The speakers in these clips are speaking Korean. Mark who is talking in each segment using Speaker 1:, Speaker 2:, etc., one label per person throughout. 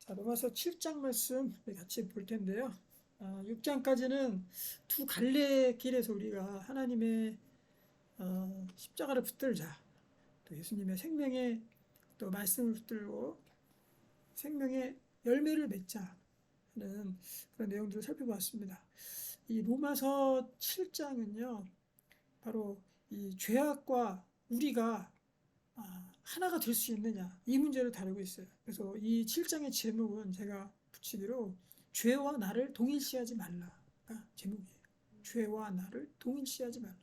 Speaker 1: 자, 로마서 7장 말씀 같이 볼 텐데요. 6장까지는 두 갈래 길에서 우리가 하나님의 십자가를 붙들자, 또 예수님의 생명의 또 말씀을 붙들고 생명의 열매를 맺자 하는 그런 내용들을 살펴보았습니다. 이 로마서 7장은요, 바로 이 죄악과 우리가 하나가 될 수 있느냐 이 문제를 다루고 있어요. 그래서 이 7장의 제목은 제가 붙이기로 죄와 나를 동일시하지 말라가 제목이에요. 죄와 나를 동일시하지 말라.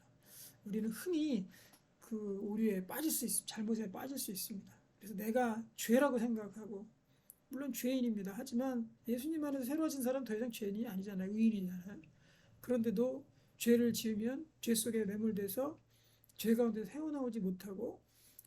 Speaker 1: 우리는 흔히 그 오류에 빠질 수 있습니다. 잘못에 빠질 수 있습니다. 그래서 내가 죄라고 생각하고, 물론 죄인입니다. 하지만 예수님 안에서 새로워진 사람 더 이상 죄인이 아니잖아요. 의인이잖아요. 그런데도 죄를 지으면 죄 속에 매몰돼서 죄 가운데 헤어나오지 못하고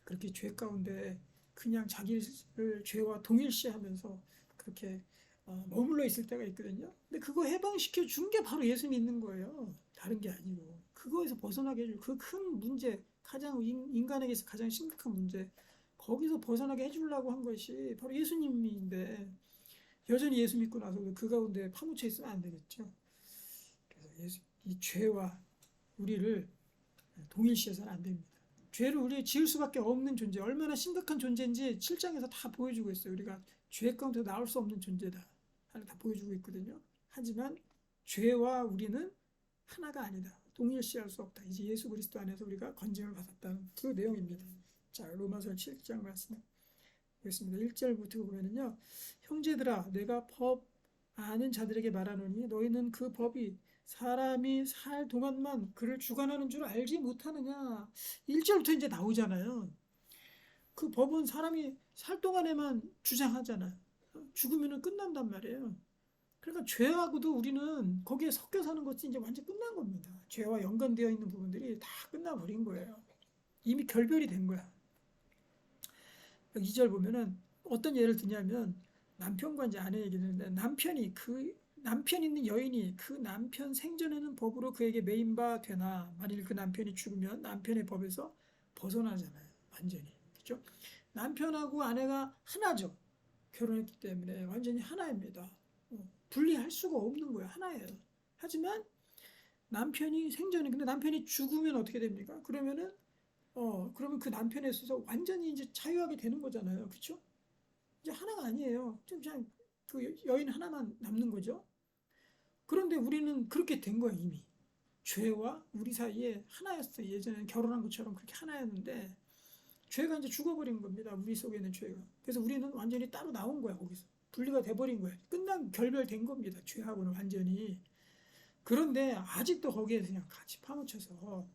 Speaker 1: 그렇게 죄 가운데 그냥 자기를 죄와 동일시하면서 그렇게 머물러 있을 때가 있거든요. 근데 그거 해방시켜 준 게 바로 예수 믿는 거예요. 다른 게 아니고. 그거에서 벗어나게 해줄 그 큰 문제, 가장 인간에게서 가장 심각한 문제, 거기서 벗어나게 해주려고 한 것이 바로 예수님인데, 여전히 예수 믿고 나서 그 가운데 파묻혀 있으면 안 되겠죠. 그래서 이 죄와 우리를 동일시해서는 안 됩니다. 죄를 우리 지을 수밖에 없는 존재, 얼마나 심각한 존재인지 7장에서 다 보여주고 있어요. 우리가 죄 가운데 나올 수 없는 존재다 하는 다 보여주고 있거든요. 하지만 죄와 우리는 하나가 아니다. 동일시할 수 없다. 이제 예수 그리스도 안에서 우리가 건짐을 받았다는 그 내용입니다. 자, 로마서 7장 말씀 보겠습니다. 1절부터 보면은요, 형제들아, 내가 법 아는 자들에게 말하노니 너희는 그 법이 사람이 살 동안만 그를 주관하는 줄 알지 못하느냐. 1절부터 이제 나오잖아요. 그 법은 사람이 살 동안에만 주장하잖아요. 죽으면 끝난단 말이에요. 그러니까 죄하고도 우리는 거기에 섞여 사는 것이 이제 완전 끝난 겁니다. 죄와 연관되어 있는 부분들이 다 끝나버린 거예요. 이미 결별이 된 거야. 2절 보면은 어떤 예를 드냐면, 남편과 이제 아내 얘기하는데, 남편 있는 여인이 그 남편 생전에는 법으로 그에게 매인바 되나, 만일 그 남편이 죽으면 남편의 법에서 벗어나잖아요. 완전히. 그렇죠? 남편하고 아내가 하나죠. 결혼했기 때문에 완전히 하나입니다. 분리할 수가 없는 거예요. 하나예요. 하지만 남편이 생전에, 근데 남편이 죽으면 어떻게 됩니까? 그러면 그 남편에 있어서 완전히 이제 자유하게 되는 거잖아요. 그렇죠? 이제 하나가 아니에요. 그냥 그 여인 하나만 남는 거죠. 그런데 우리는 그렇게 된 거예요, 이미. 죄와 우리 사이에 하나였어요. 예전에 결혼한 것처럼 그렇게 하나였는데, 죄가 이제 죽어버린 겁니다. 우리 속에 있는 죄가. 그래서 우리는 완전히 따로 나온 거야, 거기서. 분리가 돼버린 거예요. 결별된 겁니다. 죄하고는 완전히. 그런데 아직도 거기에 그냥 같이 파묻혀서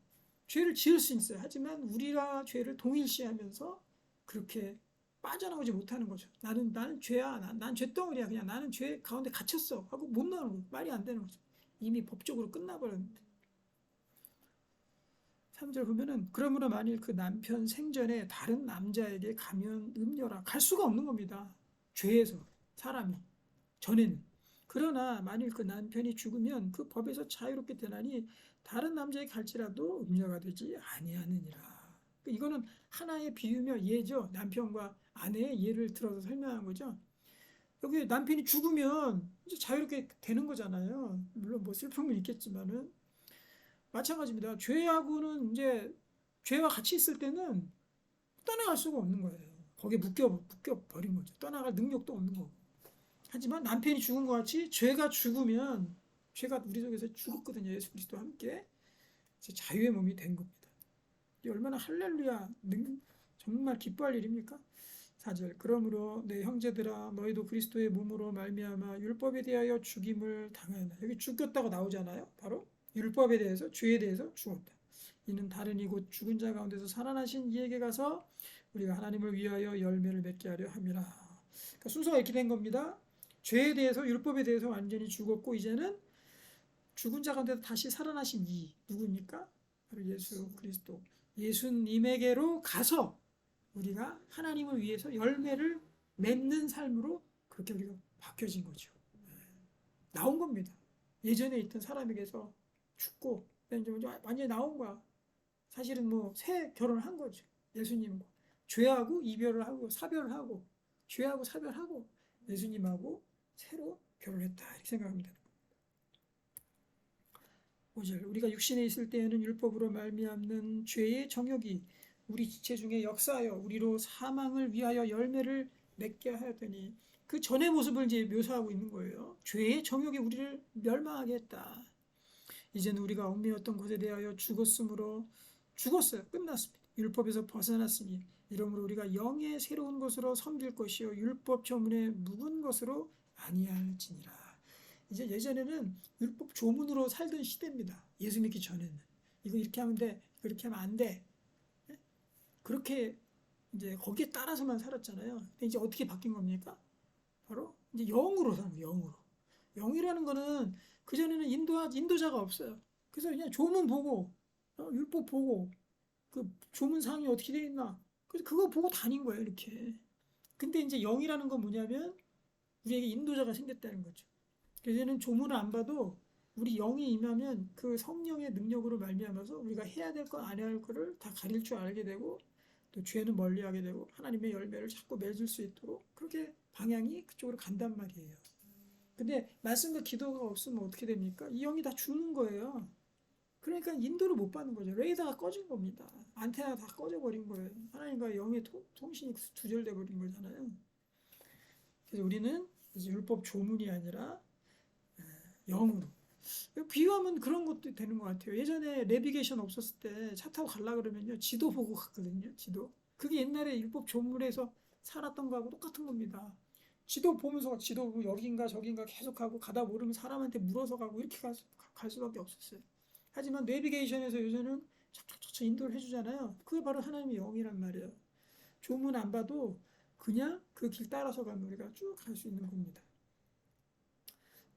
Speaker 1: 죄를 지을 수 있어요. 하지만 우리가 죄를 동일시하면서 그렇게 빠져나오지 못하는 거죠. 나는 죄야. 난 죄덩어리야. 그냥 나는 죄 가운데 갇혔어. 하고 못 나오는 거예요. 말이 안 되는 거죠. 이미 법적으로 끝나버렸는데. 3절 보면은, 그러므로 만일 그 남편 생전에 다른 남자에게 가면 음녀라. 갈 수가 없는 겁니다. 죄에서 사람이 전에는. 그러나 만일 그 남편이 죽으면 그 법에서 자유롭게 되나니 다른 남자에게 갈지라도 음녀가 되지 아니하느니라. 이거는 하나의 비유며 예죠. 남편과 아내의 예를 들어서 설명한 거죠. 여기 남편이 죽으면 이제 자유롭게 되는 거잖아요. 물론 뭐 슬픔은 있겠지만은 마찬가지입니다. 죄하고는 이제 죄와 같이 있을 때는 떠나갈 수가 없는 거예요. 거기에 묶여 버린 거죠. 떠나갈 능력도 없는 거고. 하지만 남편이 죽은 것 같이 죄가 죽으면, 죄가 우리 속에서 죽었거든요. 예수 그리스도와 함께 자유의 몸이 된 겁니다. 이 얼마나 할렐루야, 정말 기뻐할 일입니까? 4절, 그러므로 내 형제들아, 너희도 그리스도의 몸으로 말미암아 율법에 대하여 죽임을 당하였나. 여기 죽였다고 나오잖아요. 바로 율법에 대해서, 죄에 대해서 죽었다. 이는 다른 이곧 죽은 자 가운데서 살아나신 이에게 가서 우리가 하나님을 위하여 열매를 맺게 하려 함이라. 그러니까 순서가 이렇게 된 겁니다. 죄에 대해서, 율법에 대해서 완전히 죽었고, 이제는 죽은 자 가운데서 다시 살아나신 이 누구입니까? 바로 예수 그리스도, 예수님에게로 가서 우리가 하나님을 위해서 열매를 맺는 삶으로 그렇게 우리가 바뀌어진 거죠. 나온 겁니다. 예전에 있던 사람에게서 죽고 완전히 나온 거야. 사실은 뭐 새 결혼을 한 거죠. 예수님과 죄하고 이별을 하고 사별을 하고, 죄하고 사별하고, 예수님하고 새로 결혼했다 이렇게 생각하면 되는 거예요. 5절 우리가 육신에 있을 때에는 율법으로 말미암는 죄의 정욕이 우리 지체 중에 역사하여 우리로 사망을 위하여 열매를 맺게 하였더니 그 전의 모습을 이제 묘사하고 있는 거예요. 죄의 정욕이 우리를 멸망하게 했다. 이제는 우리가 얽매였던 것에 대하여 죽었으므로 죽었어요. 끝났습니다. 율법에서 벗어났으니 이러므로 우리가 영의 새로운 것으로 섬길 것이요 율법 조문의 묵은 것으로 아니할지니라. 이제 예전에는 율법 조문으로 살던 시대입니다. 예수 믿기 전에는 이거 이렇게 하면 돼, 그렇게 하면 안 돼. 그렇게 이제 거기에 따라서만 살았잖아요. 근데 이제 어떻게 바뀐 겁니까? 바로 이제 영으로 사는 거예요. 영으로. 영이라는 거는 그전에는 인도자가 없어요. 그래서 그냥 조문 보고 율법 보고 그 조문상이 어떻게 되어 있나 그래서 그거 보고 다닌 거예요. 이렇게. 근데 이제 영이라는 건 뭐냐면 우리에게 인도자가 생겼다는 거죠. 그래서 얘는 조문을 안 봐도 우리 영이 임하면 그 성령의 능력으로 말미암아서 우리가 해야 될 거 안 해야 할 거를 다 가릴 줄 알게 되고 또 죄는 멀리하게 되고 하나님의 열매를 자꾸 맺을 수 있도록 그렇게 방향이 그쪽으로 간단 말이에요. 근데 말씀과 기도가 없으면 어떻게 됩니까? 이 영이 다 죽는 거예요. 그러니까 인도를 못 받는 거죠. 레이더가 꺼진 겁니다. 안테나가 다 꺼져버린 거예요. 하나님과 영의 통신이 두절돼 버린 거잖아요. 그래서 우리는 이제 율법 조문이 아니라 영으로. 비유하면 그런 것도 되는 것 같아요. 예전에 내비게이션 없었을 때 차 타고 가려 그러면요. 지도 보고 갔거든요. 지도. 그게 옛날에 율법 조문에서 살았던 거하고 똑같은 겁니다. 지도 보면서 지도 보고 여긴가 저긴가 계속 가고 가다 모르면 사람한테 물어서 가고 이렇게 갈 수밖에 없었어요. 하지만 내비게이션에서 요새는 척척척 인도를 해주잖아요. 그게 바로 하나님의 영이란 말이에요. 조문 안 봐도 그냥 그 길 따라서 가면 우리가 쭉 갈 수 있는 겁니다.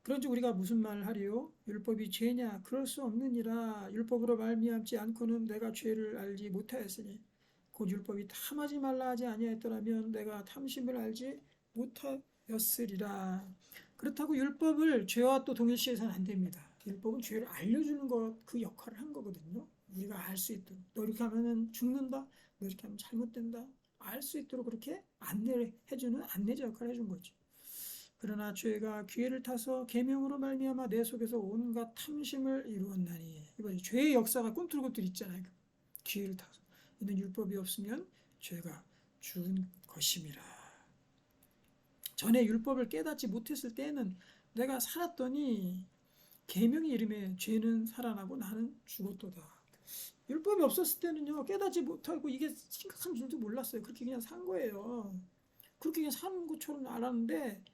Speaker 1: 그런즉 우리가 무슨 말을 하리요? 율법이 죄냐? 그럴 수 없느니라. 율법으로 말미암지 않고는 내가 죄를 알지 못하였으니 곧 율법이 탐하지 말라 하지 아니하였더라면 내가 탐심을 알지 못하였으리라. 그렇다고 율법을 죄와 또 동일시해서는 안 됩니다. 율법은 죄를 알려주는 것, 그 역할을 한 거거든요. 우리가 알 수 있도록. 너 이렇게 하면 죽는다. 너 이렇게 하면 잘못된다. 알 수 있도록 그렇게 안내를 해주는 안내자 역할을 해준 거죠. 그러나 죄가 기회를 타서 계명으로 말미암아 내 속에서 온갖 탐심을 이루었나니. 이번 죄의 역사가 꿈틀꿈틀 있잖아요. 기회를 타서. 이는 율법이 없으면 죄가 죽은 것임이라. 전에 율법을 깨닫지 못했을 때에는 내가 살았더니 계명의 이름에 죄는 살아나고 나는 죽었도다. 율법이 없었을 때는요 깨닫지 못하고 이게 심각한 줄도 몰랐어요. 그렇게 그냥 산 거예요. 그렇게 그냥 사는 것처럼 알았는데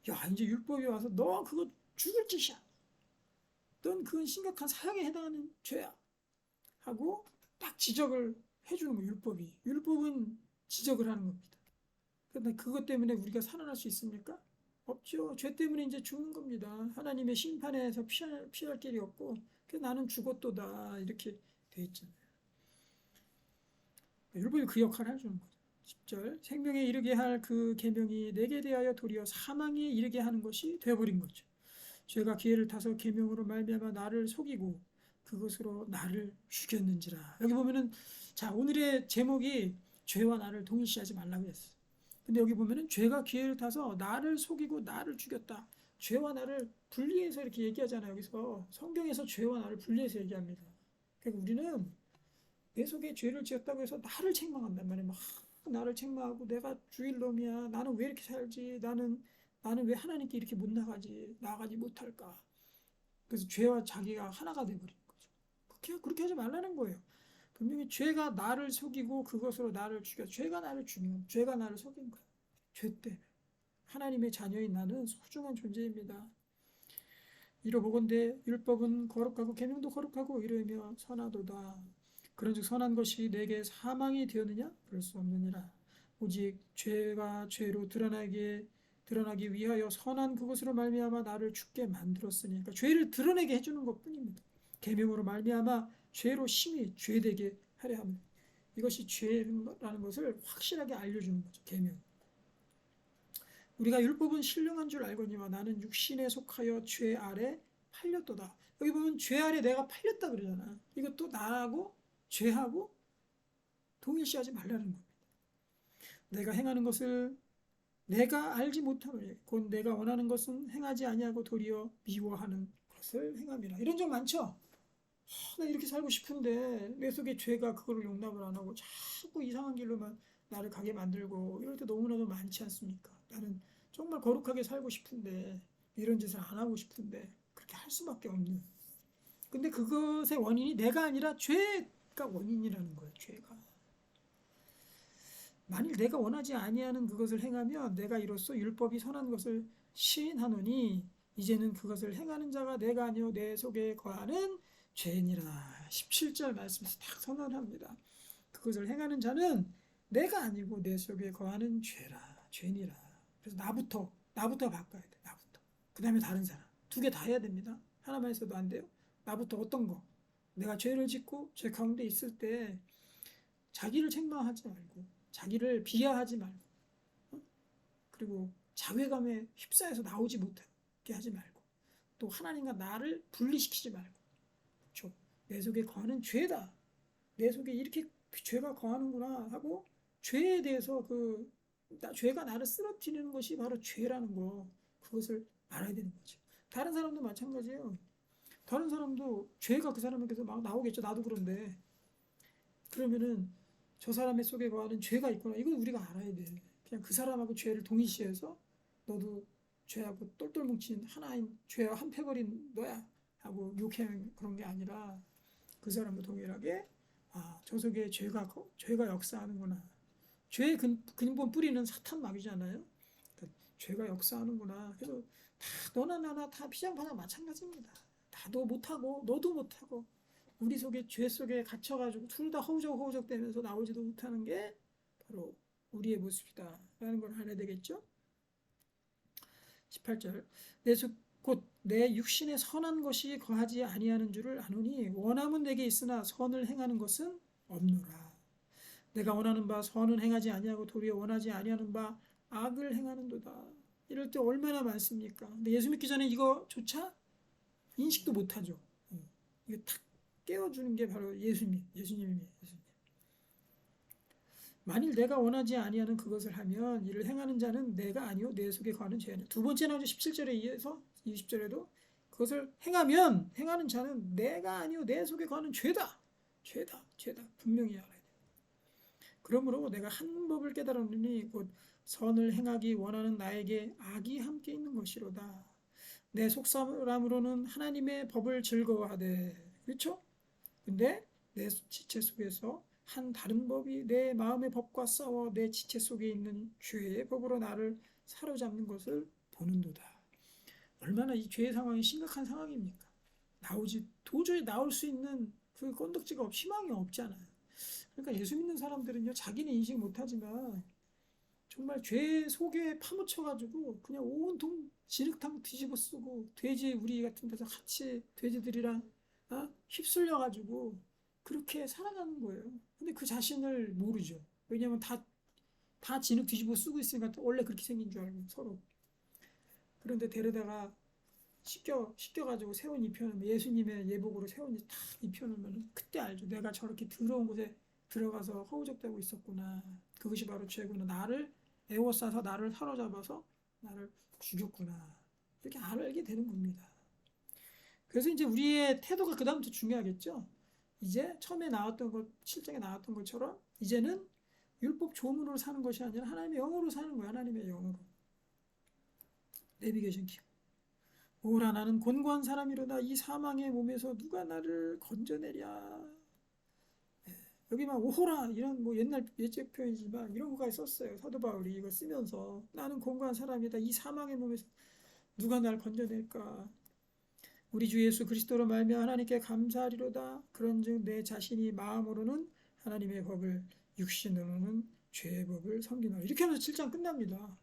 Speaker 1: 야 이제 율법이 와서 너 그거 죽을 짓이야. 넌 그건 심각한 사형에 해당하는 죄야. 하고 딱 지적을 해주는 거예요. 율법은 지적을 하는 겁니다. 그런데 그것 때문에 우리가 살아날 수 있습니까? 없죠. 죄 때문에 이제 죽는 겁니다. 하나님의 심판에서 피할 길이 없고 나는 죽었도다 이렇게 돼 있잖아요. 율법이 그 역할을 해주는 거죠. 10절 생명에 이르게 할 그 계명이 내게 대하여 도리어 사망에 이르게 하는 것이 되어버린 거죠. 죄가 기회를 타서 계명으로 말미암아 나를 속이고 그것으로 나를 죽였는지라. 여기 보면은 자 오늘의 제목이 죄와 나를 동일시하지 말라고 했어요. 근데 여기 보면은 죄가 기회를 타서 나를 속이고 나를 죽였다. 죄와 나를 분리해서 이렇게 얘기하잖아요. 여기서 성경에서 죄와 나를 분리해서 얘기합니다. 그러니까 우리는 내 속에 죄를 지었다고 해서 나를 책망한단 말이에요. 막 나를 책망하고 내가 주일 놈이야. 나는 왜 이렇게 살지? 나는 왜 하나님께 이렇게 못 나가지 못할까? 그래서 죄와 자기가 하나가 돼버리는 거죠. 그렇게 하지 말라는 거예요. 분명히 죄가 나를 속이고 그것으로 나를 죽여. 죄가 나를 죽인 죄가 나를 속인 거야. 죄 때문에. 하나님의 자녀인 나는 소중한 존재입니다. 이러보건대 율법은 거룩하고 계명도 거룩하고 이러며 선하도다. 그런즉 선한 것이 내게 사망이 되었느냐? 그럴 수 없느니라. 오직 죄가 죄로 드러나기 위하여 선한 그것으로 말미암아 나를 죽게 만들었으니. 그러니까 죄를 드러내게 해주는 것뿐입니다. 계명으로 말미암아 죄로 심히 죄되게 하려 합니다. 이것이 죄라는 것을 확실하게 알려주는 거죠. 계명. 우리가 율법은 신령한 줄 알거니와 나는 육신에 속하여 죄 아래 팔렸도다. 여기 보면 죄 아래 내가 팔렸다 그러잖아. 이것도 나하고 죄하고 동일시하지 말라는 겁니다. 내가 행하는 것을
Speaker 2: 내가 알지 못함을 곧 내가 원하는 것은 행하지 아니하고 도리어 미워하는 것을 행함이라. 이런 적 많죠? 나 이렇게 살고 싶은데 내 속에 죄가 그거를 용납을 안 하고 자꾸 이상한 길로만 나를 가게 만들고 이럴 때 너무나도 많지 않습니까? 나는 정말 거룩하게 살고 싶은데 이런 짓을 안 하고 싶은데 그렇게 할 수밖에 없는. 근데 그것의 원인이 내가 아니라 죄가 원인이라는 거예요. 죄가. 만일 내가 원하지 아니하는 그것을 행하면 내가 이로써 율법이 선한 것을 시인하노니 이제는 그것을 행하는 자가 내가 아니요 내 속에 거하는 죄니라. 17절 말씀에서 딱 선언합니다. 그것을 행하는 자는 내가 아니고 내 속에 거하는 죄니라. 그래서 나부터 바꿔야 돼. 나부터. 그 다음에 다른 사람. 두 개 다 해야 됩니다. 하나만 해서도 안 돼요. 나부터 어떤 거? 내가 죄를 짓고 죄 가운데 있을 때 자기를 책망하지 말고 자기를 비하하지 말고 그리고 자괴감에 휩싸여서 나오지 못하게 하지 말고 또 하나님과 나를 분리시키지 말고 그렇죠? 내 속에 거하는 죄다. 내 속에 이렇게 죄가 거하는구나 하고 죄에 대해서 죄가 나를 쓰러뜨리는 것이 바로 죄라는 거 그것을 알아야 되는 거죠. 다른 사람도 마찬가지예요. 다른 사람도 죄가 그 사람에게서 막 나오겠죠. 나도 그런데 그러면은 저 사람의 속에 거하는 죄가 있구나. 이건 우리가 알아야 돼. 그냥 그 사람하고 죄를 동일시해서 너도 죄하고 똘똘 뭉친 하나인 죄와 한 패거린 너야 하고 욕하는 그런 게 아니라 그 사람도 동일하게 저 속에 죄가 역사하는구나. 죄의 근본 뿌리는 사탄 마귀잖아요. 그러니까 죄가 역사하는구나. 그래서 다 너나 나나 다 피장파장 마찬가지입니다. 나도 못하고 너도 못하고 우리 속에 죄 속에 갇혀가지고 둘 다 허우적허우적 되면서 나오지도 못하는 게 바로 우리의 모습이다 라는 걸 알아야 되겠죠. 18절 곧 내 육신에 선한 것이 거하지 아니하는 줄을 아노니 원함은 내게 있으나 선을 행하는 것은 없노라. 내가 원하는 바 선은 행하지 아니하고 도리어 원하지 아니하는 바 악을 행하는도다. 이럴 때 얼마나 많습니까? 근데 예수 믿기 전에 이거조차 인식도 못하죠. 이거 탁 깨워주는 게 바로 예수님이에요. 만일 내가 원하지 아니하는 그것을 하면 이를 행하는 자는 내가 아니요 내 속에 거하는 죄냐. 두 번째 나오죠. 17절에 이어서 20절에도 그것을 행하는 자는 내가 아니요 내 속에 거하는 죄다. 죄다. 분명히 알아야 돼. 그러므로 내가 한 법을 깨달았느니 곧 선을 행하기 원하는 나에게 악이 함께 있는 것이로다. 내 속사람으로는 하나님의 법을 즐거워하되 그렇죠? 근데 내 지체 속에서 한 다른 법이 내 마음의 법과 싸워 내 지체 속에 있는 죄의 법으로 나를 사로잡는 것을 보는도다. 얼마나 이 죄의 상황이 심각한 상황입니까? 도저히 나올 수 있는 그 건덕지가 희망이 없잖아요. 그러니까 예수 믿는 사람들은요 자기는 인식 못하지만 정말 죄 속에 파묻혀가지고 그냥 온통 진흙탕 뒤집어 쓰고 돼지 우리 같은 데서 같이 돼지들이랑 휩쓸려가지고 그렇게 살아가는 거예요. 근데 그 자신을 모르죠. 왜냐면 다 진흙 뒤집어 쓰고 있으니까 원래 그렇게 생긴 줄 알고 서로. 그런데 데려다가 씻겨가지고 새 옷 입혀놓으면 예수님의 예복으로 새 옷 딱 입혀놓으면 그때 알죠. 내가 저렇게 더러운 곳에 들어가서 허우적대고 있었구나. 그것이 바로 죄구나. 나를 애워싸서 나를 사로잡아서 나를 죽였구나. 이렇게 알게 되는 겁니다. 그래서 이제 우리의 태도가 그다음부터 중요하겠죠. 이제 처음에 나왔던 것, 7장에 나왔던 것처럼 이제는 율법 조문으로 사는 것이 아니라 하나님의 영으로 사는 거야. 하나님의 영으로. 내비게이션 키. 오라 나는 곤고한 사람이로다. 이 사망의 몸에서 누가 나를 건져내랴. 여기 막 오호라 이런 뭐 옛날 예적 표현이지만 이런 거까지 썼어요. 사도 바울이 이걸 쓰면서 나는 곤고한 사람이다. 이 사망의 몸에서 누가 날 건져낼까. 우리 주 예수 그리스도로 말미암아 하나님께 감사하리로다. 그런즉 내 자신이 마음으로는 하나님의 법을 육신으로는 죄의 법을 섬기노라. 이렇게 하면서 7장 끝납니다.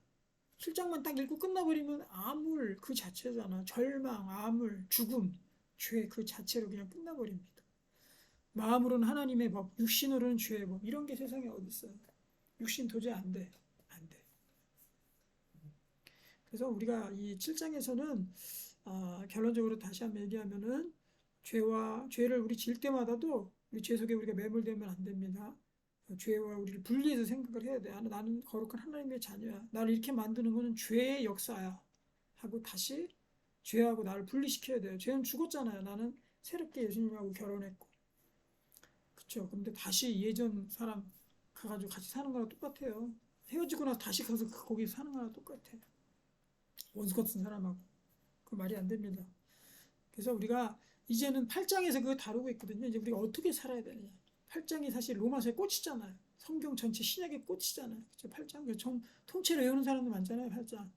Speaker 2: 7장만 딱 읽고 끝나버리면 암울 그 자체잖아. 절망, 암울, 죽음, 죄 그 자체로 그냥 끝나버립니다. 마음으로는 하나님의 법, 육신으로는 죄의 법. 이런 게 세상에 어디 있어요? 육신 도저히 안 돼. 안 돼. 그래서 우리가 이 7장에서는 결론적으로 다시 한번 얘기하면은 죄를 우리 질 때마다도 우리 죄 속에 우리가 매몰되면 안 됩니다. 죄와 우리를 분리해서 생각을 해야 돼. 나는 거룩한 하나님의 자녀야. 나를 이렇게 만드는 거는 죄의 역사야. 하고 다시 죄하고 나를 분리시켜야 돼요. 죄는 죽었잖아요. 나는 새롭게 예수님하고 결혼했고. 그쵸? 근데 다시 예전 사람 가가지고 같이 사는 거랑 똑같아요. 헤어지고 나서 다시 가서 거기 사는 거랑 똑같아요. 원수 같은 사람하고. 그 말이 안 됩니다. 그래서 우리가 이제는 8장에서 그거 다루고 있거든요. 이제 우리가 어떻게 살아야 되느냐. 8장이 사실 로마서의 꽃이잖아요. 성경 전체 신약의 꽃이잖아요. 그쵸? 8장. 통째로 외우는 사람도 많잖아요. 8장.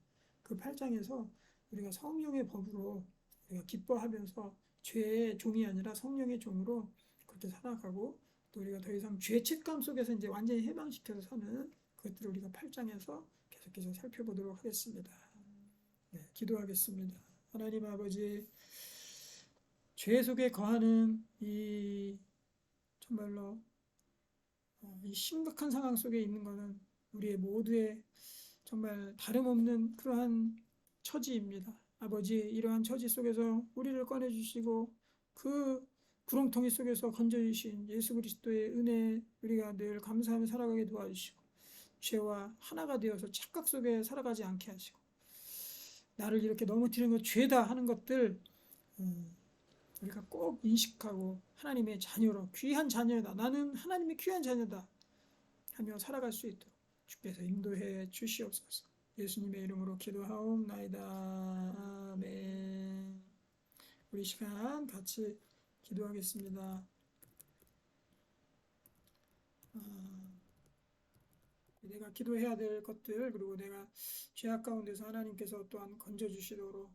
Speaker 2: 그 8장에서 우리가 성령의 법으로 우리가 기뻐하면서 죄의 종이 아니라 성령의 종으로 그렇게 살아가고 또 우리가 더 이상 죄 책감 속에서 이제 완전히 해방시켜서 사는 그것들을 우리가 8장에서 계속해서 살펴보도록 하겠습니다. 네, 기도하겠습니다. 하나님 아버지, 죄 속에 거하는 이 정말로 이 심각한 상황 속에 있는 것은 우리의 모두의 정말 다름없는 그러한 처지입니다. 아버지, 이러한 처지 속에서 우리를 꺼내주시고 그 구렁텅이 속에서 건져주신 예수 그리스도의 은혜에 우리가 늘 감사하며 살아가게 도와주시고 죄와 하나가 되어서 착각 속에 살아가지 않게 하시고 나를 이렇게 넘어뜨리는 것 죄다 하는 것들 우리가 꼭 인식하고 하나님의 자녀로 귀한 자녀다. 나는 하나님의 귀한 자녀다 하며 살아갈 수 있도록 주께서 인도해 주시옵소서. 예수님의 이름으로 기도하옵나이다. 아멘. 우리 시간 같이 기도하겠습니다. 내가 기도해야 될 것들 그리고 내가 죄악 가운데서 하나님께서 또한 건져주시도록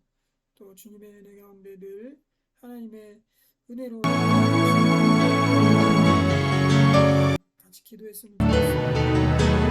Speaker 2: 또 주님의 은혜 가운데 늘 하나님의 은혜로 같이 기도했으면 좋겠습니다.